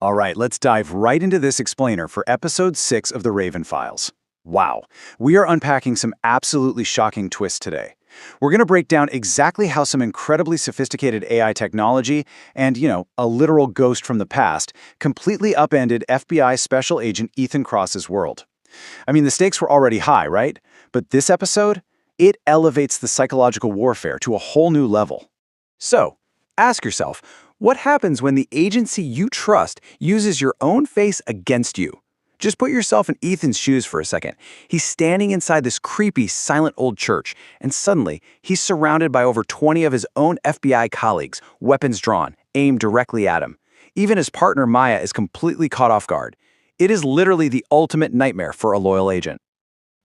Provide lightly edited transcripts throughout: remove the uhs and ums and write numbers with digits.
All right, let's dive right into this explainer for episode 6 of the Raven Files. Wow, we are unpacking some absolutely shocking twists today. We're going to break down exactly how some incredibly sophisticated AI technology and, a literal ghost from the past completely upended FBI Special Agent Ethan Cross's world. I mean, the stakes were already high, right? But this episode, it elevates the psychological warfare to a whole new level. So, ask yourself, what happens when the agency you trust uses your own face against you? Just put yourself in Ethan's shoes for a second. He's standing inside this creepy, silent old church, and suddenly he's surrounded by over 20 of his own FBI colleagues, weapons drawn, aimed directly at him. Even his partner Maya is completely caught off guard. It is literally the ultimate nightmare for a loyal agent.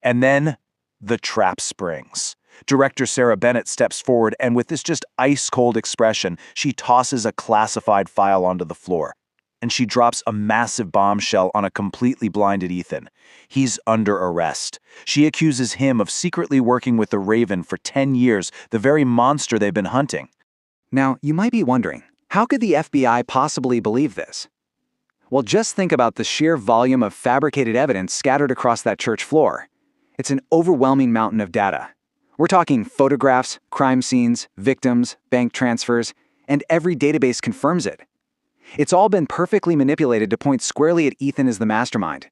And then, the trap springs. Director Sarah Bennett steps forward, and with this just ice-cold expression, she tosses a classified file onto the floor. And she drops a massive bombshell on a completely blinded Ethan. He's under arrest. She accuses him of secretly working with the Raven for 10 years, the very monster they've been hunting. Now, you might be wondering, how could the FBI possibly believe this? Well, just think about the sheer volume of fabricated evidence scattered across that church floor. It's an overwhelming mountain of data. We're talking photographs, crime scenes, victims, bank transfers, and every database confirms it. It's all been perfectly manipulated to point squarely at Ethan as the mastermind.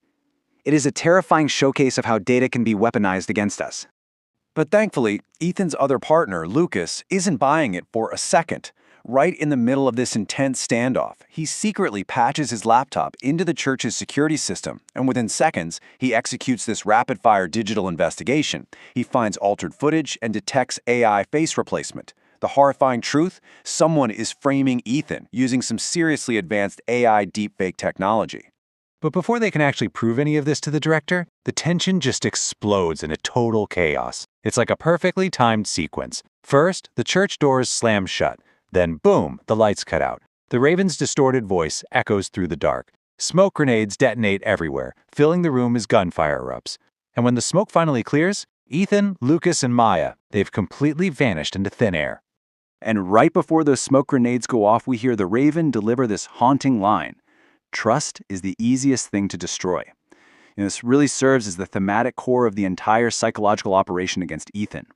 It is a terrifying showcase of how data can be weaponized against us. But thankfully, Ethan's other partner, Lucas, isn't buying it for a second. Right in the middle of this intense standoff, he secretly patches his laptop into the church's security system, and within seconds, he executes this rapid-fire digital investigation. He finds altered footage and detects AI face replacement. The horrifying truth? Someone is framing Ethan using some seriously advanced AI deepfake technology. But before they can actually prove any of this to the director, the tension just explodes into total chaos. It's like a perfectly timed sequence. First, the church doors slam shut. Then, boom, the lights cut out. The Raven's distorted voice echoes through the dark. Smoke grenades detonate everywhere, filling the room as gunfire erupts. And when the smoke finally clears, Ethan, Lucas, and Maya, they've completely vanished into thin air. And right before those smoke grenades go off, we hear the Raven deliver this haunting line. Trust is the easiest thing to destroy. This really serves as the thematic core of the entire psychological operation against Ethan.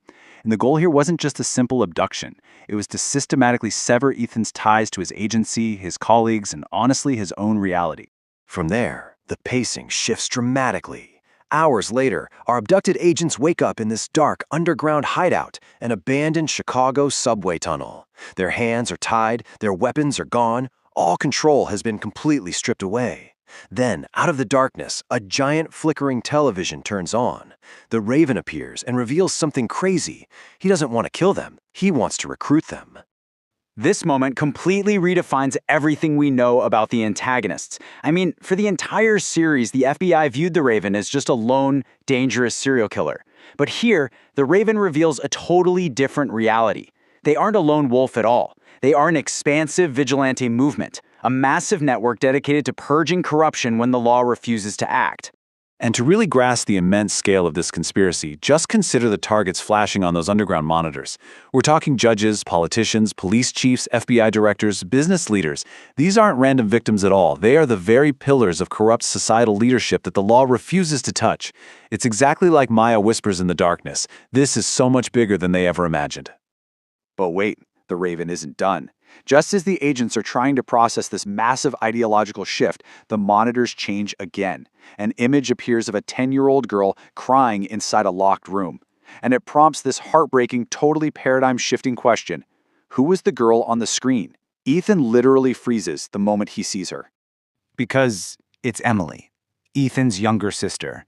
And the goal here wasn't just a simple abduction. It was to systematically sever Ethan's ties to his agency, his colleagues, and honestly, his own reality. From there, the pacing shifts dramatically. Hours later, our abducted agents wake up in this dark underground hideout, an abandoned Chicago subway tunnel. Their hands are tied, their weapons are gone, all control has been completely stripped away. Then, out of the darkness, a giant flickering television turns on. The Raven appears and reveals something crazy. He doesn't want to kill them, he wants to recruit them. This moment completely redefines everything we know about the antagonists. I mean, for the entire series, the FBI viewed the Raven as just a lone, dangerous serial killer. But here, the Raven reveals a totally different reality. They aren't a lone wolf at all. They are an expansive vigilante movement, a massive network dedicated to purging corruption when the law refuses to act. And to really grasp the immense scale of this conspiracy, just consider the targets flashing on those underground monitors. We're talking judges, politicians, police chiefs, FBI directors, business leaders. These aren't random victims at all. They are the very pillars of corrupt societal leadership that the law refuses to touch. It's exactly like Maya whispers in the darkness. This is so much bigger than they ever imagined. But wait, the Raven isn't done. Just as the agents are trying to process this massive ideological shift, the monitors change again. An image appears of a 10-year-old girl crying inside a locked room. And it prompts this heartbreaking, totally paradigm-shifting question. Who was the girl on the screen? Ethan literally freezes the moment he sees her. Because it's Emily, Ethan's younger sister.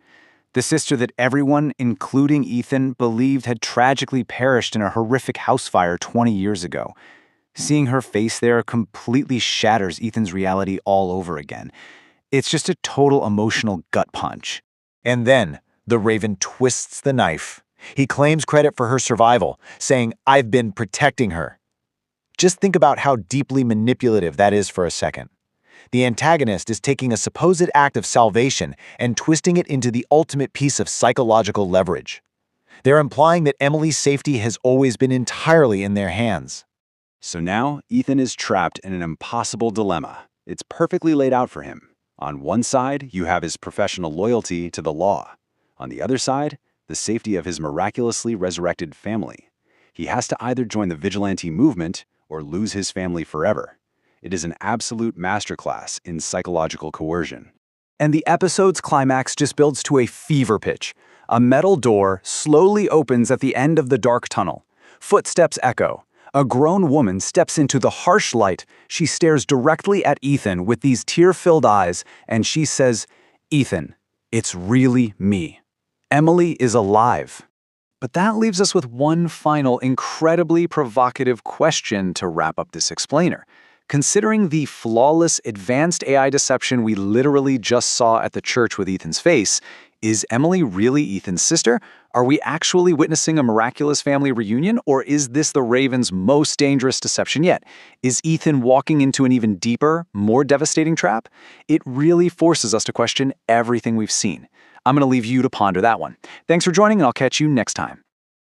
The sister that everyone, including Ethan, believed had tragically perished in a horrific house fire 20 years ago. Seeing her face there completely shatters Ethan's reality all over again. It's just a total emotional gut punch. And then, the Raven twists the knife. He claims credit for her survival, saying, "I've been protecting her." Just think about how deeply manipulative that is for a second. The antagonist is taking a supposed act of salvation and twisting it into the ultimate piece of psychological leverage. They're implying that Emily's safety has always been entirely in their hands. So now, Ethan is trapped in an impossible dilemma. It's perfectly laid out for him. On one side, you have his professional loyalty to the law. On the other side, the safety of his miraculously resurrected family. He has to either join the vigilante movement or lose his family forever. It is an absolute masterclass in psychological coercion. And the episode's climax just builds to a fever pitch. A metal door slowly opens at the end of the dark tunnel. Footsteps echo. A grown woman steps into the harsh light. She stares directly at Ethan with these tear-filled eyes, and she says, "Ethan, it's really me. Emily is alive." But that leaves us with one final, incredibly provocative question to wrap up this explainer. Considering the flawless, advanced AI deception we literally just saw at the church with Ethan's face, is Emily really Ethan's sister? Are we actually witnessing a miraculous family reunion, or is this the Raven's most dangerous deception yet? Is Ethan walking into an even deeper, more devastating trap? It really forces us to question everything we've seen. I'm going to leave you to ponder that one. Thanks for joining, and I'll catch you next time.